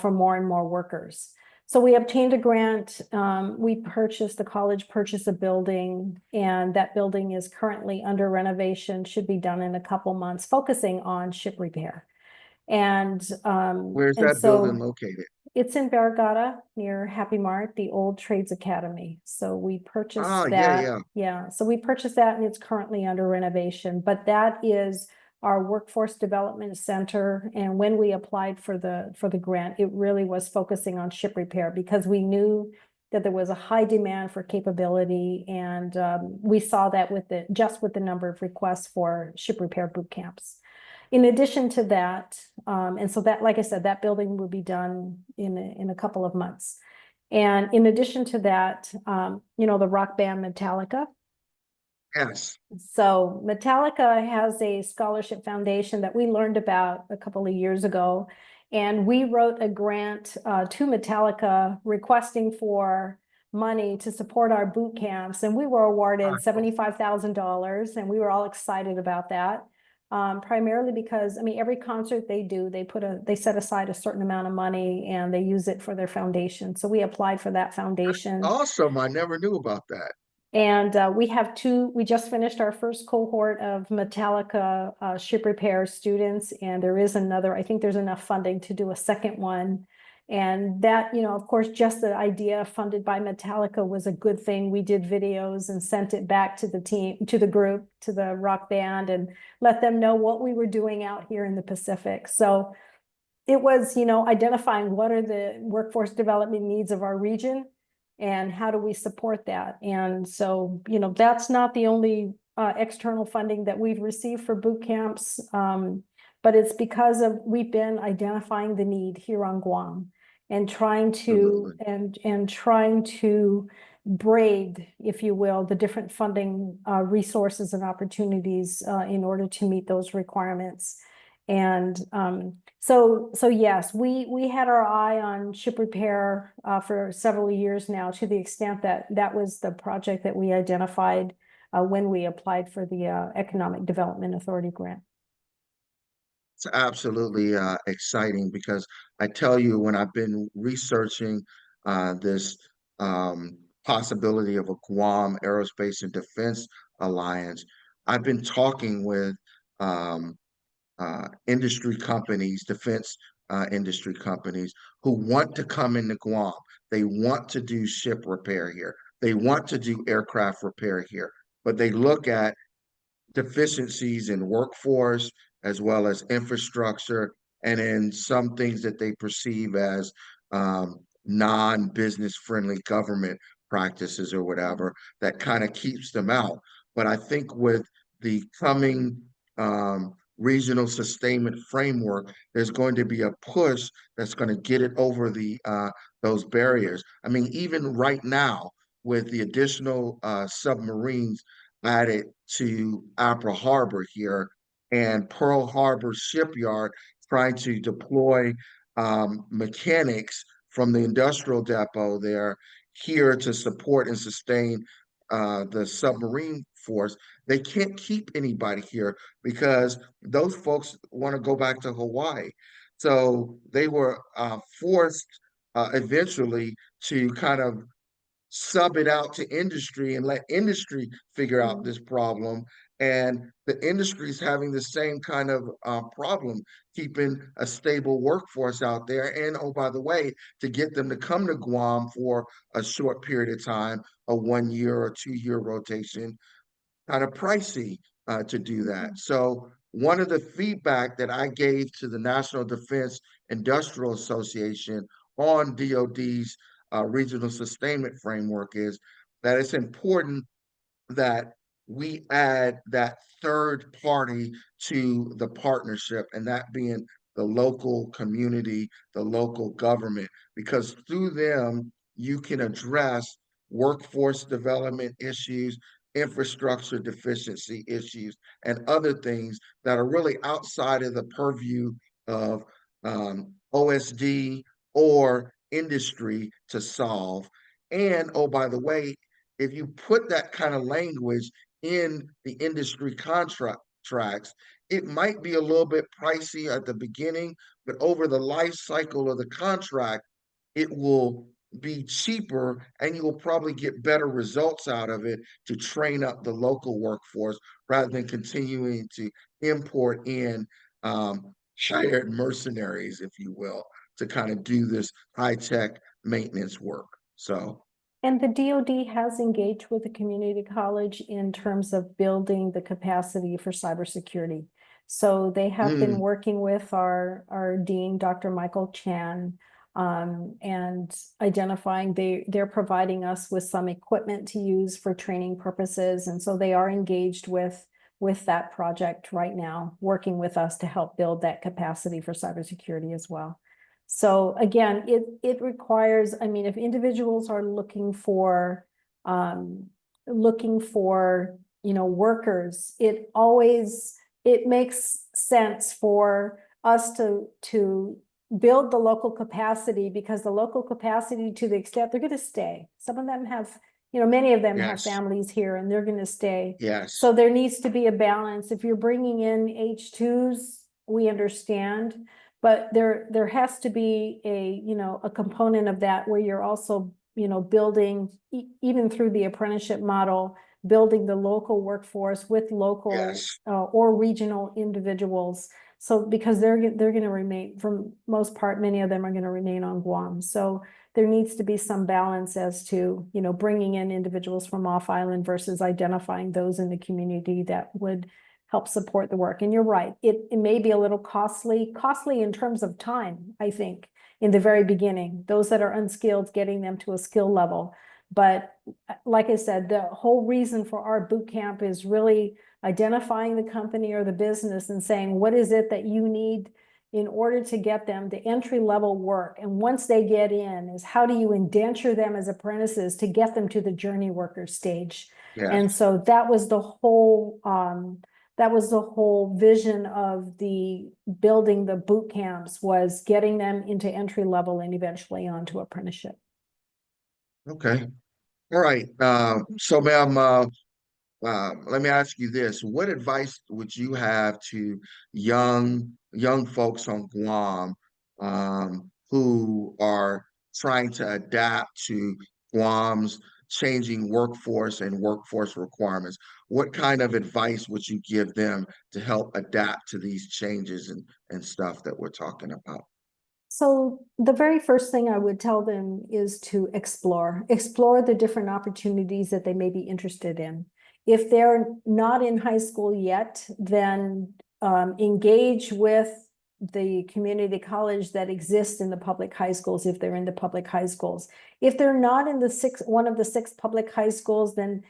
for more and more workers. So we obtained a grant. The college purchased a building, and that building is currently under renovation, should be done in a couple months, focusing on ship repair. And Where's that building so located? it's in Barragata near Happy Mart, the old Trades Academy. So we Ah, purchased yeah, that. yeah. Yeah, so we purchased that and it's currently under renovation. But that is our workforce development center. And when we applied for the grant, it really was focusing on ship repair because we knew that there was a high demand for capability, and we saw that with the number of requests for ship repair boot camps. In addition to that, and so that, like I said, that building will be done in a couple of months. And in addition to that, the rock band Metallica. Yes. So Metallica has a scholarship foundation that we learned about a couple of years ago. And we wrote a grant to Metallica requesting for money to support our boot camps. And we were awarded $75,000, and we were all excited about that. Primarily because, I mean, every concert they do, they set aside a certain amount of money and they use it for their foundation. So we applied for that foundation. Awesome. I never knew about that. And we just finished our first cohort of Metallica ship repair students, and there is another, I think there's enough funding to do a second one. And that, of course, just the idea funded by Metallica was a good thing. We did videos and sent it back to the team, to the group, to the rock band, and let them know what we were doing out here in the Pacific. So it was, identifying what are the workforce development needs of our region and how do we support that. And so, that's not the only external funding that we've received for boot camps, but it's because we've been identifying the need here on Guam and trying to braid, if you will, the different funding resources and opportunities in order to meet those requirements. And so yes, we had our eye on ship repair for several years now, to the extent that that was the project that we identified when we applied for the Economic Development Authority grant. It's absolutely exciting because I tell you, when I've been researching this possibility of a Guam Aerospace and Defense Alliance, I've been talking with um, industry companies, defense industry companies who want to come into Guam. They want to do ship repair here. They want to do aircraft repair here, but they look at deficiencies in workforce as well as infrastructure, and in some things that they perceive as non-business friendly government practices or whatever that kind of keeps them out. But I think with the coming regional sustainment framework, there's going to be a push that's going to get it over those barriers. I mean, even right now, with the additional submarines added to Apra Harbor here, and Pearl Harbor Shipyard trying to deploy mechanics from the industrial depot there here to support and sustain the submarine force. They can't keep anybody here because those folks want to go back to Hawaii. So they were forced eventually to kind of sub it out to industry and let industry figure out this problem. And the industry is having the same kind of problem, keeping a stable workforce out there. And oh, by the way, to get them to come to Guam for a short period of time, a 1 year or 2 year rotation, kind of pricey to do that. So one of the feedback that I gave to the National Defense Industrial Association on DoD's regional sustainment framework is that it's important that we add that third party to the partnership, and that being the local community, the local government, because through them you can address workforce development issues infrastructure deficiency issues, and other things that are really outside of the purview of OSD or industry to solve. And oh, by the way, if you put that kind of language in the industry contracts, it might be a little bit pricey at the beginning, but over the life cycle of the contract, it will be cheaper and you will probably get better results out of it to train up the local workforce rather than continuing to import in hired mercenaries, if you will, to kind of do this high-tech maintenance work. So, And the DoD has engaged with the community college in terms of building the capacity for cybersecurity. So they have been working with our dean, Dr. Michael Chan, and identifying they're providing us with some equipment to use for training purposes. And so they are engaged with that project right now, working with us to help build that capacity for cybersecurity as well. So again, it requires, I mean, if individuals are looking for, workers, it makes sense for us to build the local capacity, because the local capacity, to the extent they're gonna stay. Some of them have, many of them have yes, families here and they're gonna stay. yes, So there needs to be a balance. If you're bringing in H2s, we understand. But there has to be a component of that where you're also, building, even through the apprenticeship model, building the local workforce with local yes, or regional individuals. So because they're going to remain, for most part, many of them are going to remain on Guam. So there needs to be some balance as to, bringing in individuals from off island versus identifying those in the community that would help support the work. And you're right, it may be a little costly in terms of time, I think, in the very beginning, those that are unskilled, getting them to a skill level. But like I said, the whole reason for our boot camp is really identifying the company or the business and saying, what is it that you need in order to get them to entry level work? And once they get in, is how do you indenture them as apprentices to get them to the journey worker stage? yes. And so that was the whole vision of the building the boot camps, was getting them into entry level and eventually onto apprenticeship. Okay. All right. So, ma'am, let me ask you this: what advice would you have to young folks on Guam who are trying to adapt to Guam's changing workforce and workforce requirements? What kind of advice would you give them to help adapt to these changes and stuff that we're talking about? So the very first thing I would tell them is to explore the different opportunities that they may be interested in. If they're not in high school yet, then engage with the community college that exists in the public high schools, if they're in the public high schools. If they're not in one of the 6 public high schools, then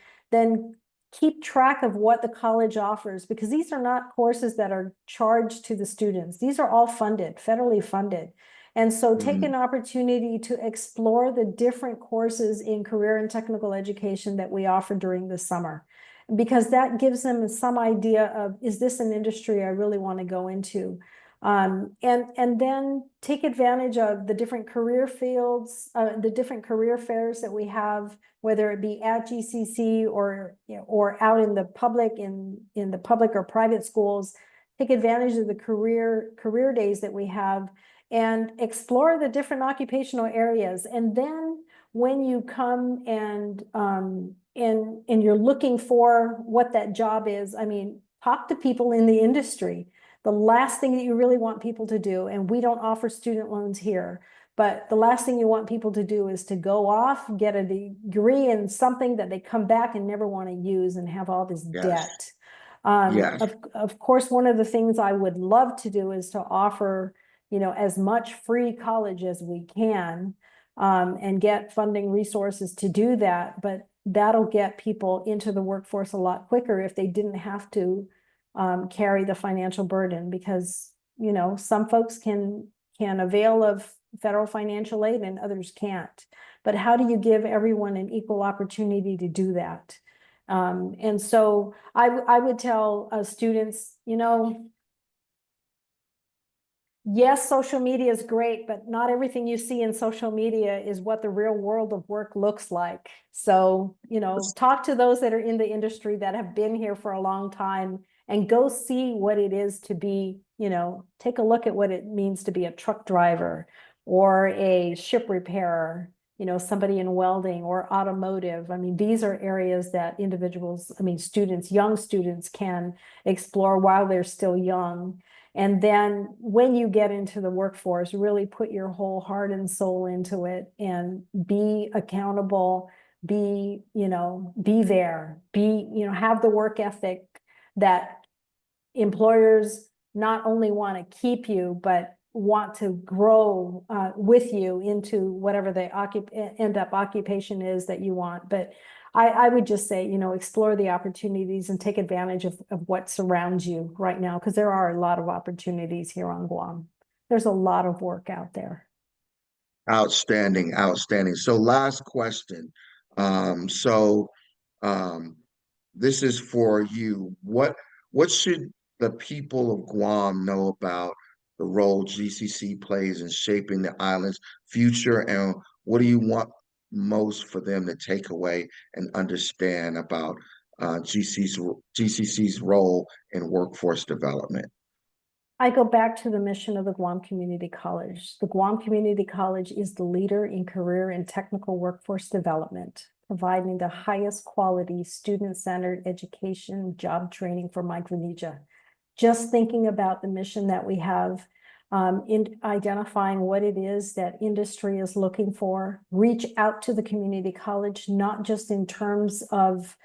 keep track of what the college offers, because these are not courses that are charged to the students. These are all funded, federally funded. And so take an opportunity to explore the different courses in career and technical education that we offer during the summer, because that gives them some idea of, is this an industry I really want to go into? And then take advantage of the different career fields, the different career fairs that we have, whether it be at GCC or out in the public, in the public or private schools. Take advantage of the career days that we have and explore the different occupational areas. And then when you come and you're looking for what that job is, I mean, talk to people in the industry. The last thing that you really want people to do, and we don't offer student loans here, but the last thing you want people to do is to go off, get a degree in something that they come back and never want to use and have all this Yes, debt. yes, Of course, one of the things I would love to do is to offer, as much free college as we can, and get funding resources to do that. But that'll get people into the workforce a lot quicker if they didn't have to carry the financial burden, because some folks can avail of federal financial aid and others can't. But how do you give everyone an equal opportunity to do that? And so I would tell students, yes, social media is great, but not everything you see in social media is what the real world of work looks like. So, talk to those that are in the industry that have been here for a long time and go see what it is to be, take a look at what it means to be a truck driver or a ship repairer, somebody in welding or automotive. I mean, these are areas that students, young students can explore while they're still young. And then when you get into the workforce, really put your whole heart and soul into it and be accountable, be there, have the work ethic that employers not only want to keep you, but want to grow with you into whatever the end up occupation is that you want. But I would just say, explore the opportunities and take advantage of what surrounds you right now, because there are a lot of opportunities here on Guam. There's a lot of work out there. Outstanding, outstanding. So last question. So this is for you. What should the people of Guam know about the role GCC plays in shaping the island's future, and what do you want most for them to take away and understand about GCC's role in workforce development? I go back to the mission of the Guam Community College. The Guam Community College is the leader in career and technical workforce development, providing the highest quality student-centered education, job training for Micronesia. Just thinking about the mission that we have, in identifying what it is that industry is looking for, reach out to the community college, not just in terms of,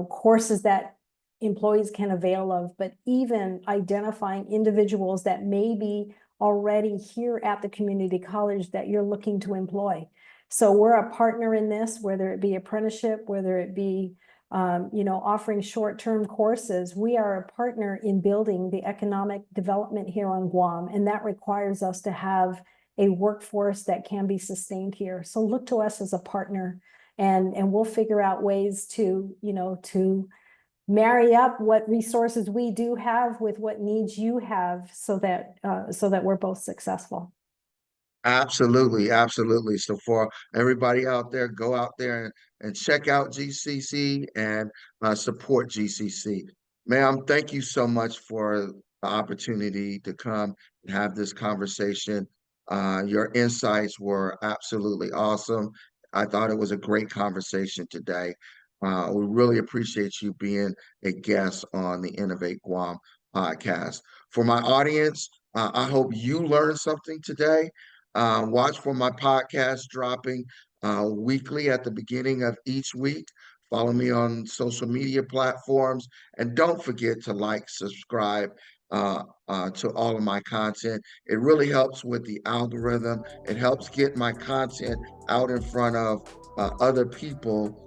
courses that employees can avail of, but even identifying individuals that may be already here at the community college that you're looking to employ. So we're a partner in this, whether it be apprenticeship, whether it be offering short-term courses. We are a partner in building the economic development here on Guam, and that requires us to have a workforce that can be sustained here. So look to us as a partner, and we'll figure out ways to marry up what resources we do have with what needs you have, so that we're both successful. Absolutely, absolutely. So for everybody out there, go out there and check out GCC and support GCC. Ma'am, thank you so much for the opportunity to come and have this conversation. Your insights were absolutely awesome. I thought it was a great conversation today. We really appreciate you being a guest on the Innovate Guam podcast. For my audience, I hope you learned something today. Watch for my podcast dropping weekly at the beginning of each week. Follow me on social media platforms. And don't forget to like, subscribe to all of my content. It really helps with the algorithm. It helps get my content out in front of other people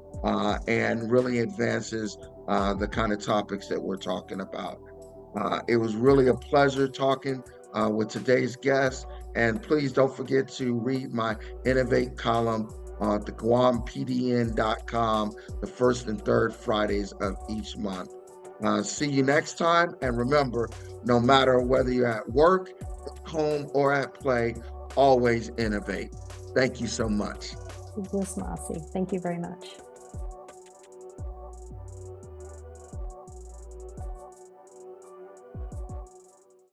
and really advances the kind of topics that we're talking about. It was really a pleasure talking with today's guest. And please don't forget to read my Innovate column on the GuamPDN.com the first and third Fridays of each month. See you next time. And remember, no matter whether you're at work, home, or at play, always innovate. Thank you so much. Yes, Masi. Thank you very much.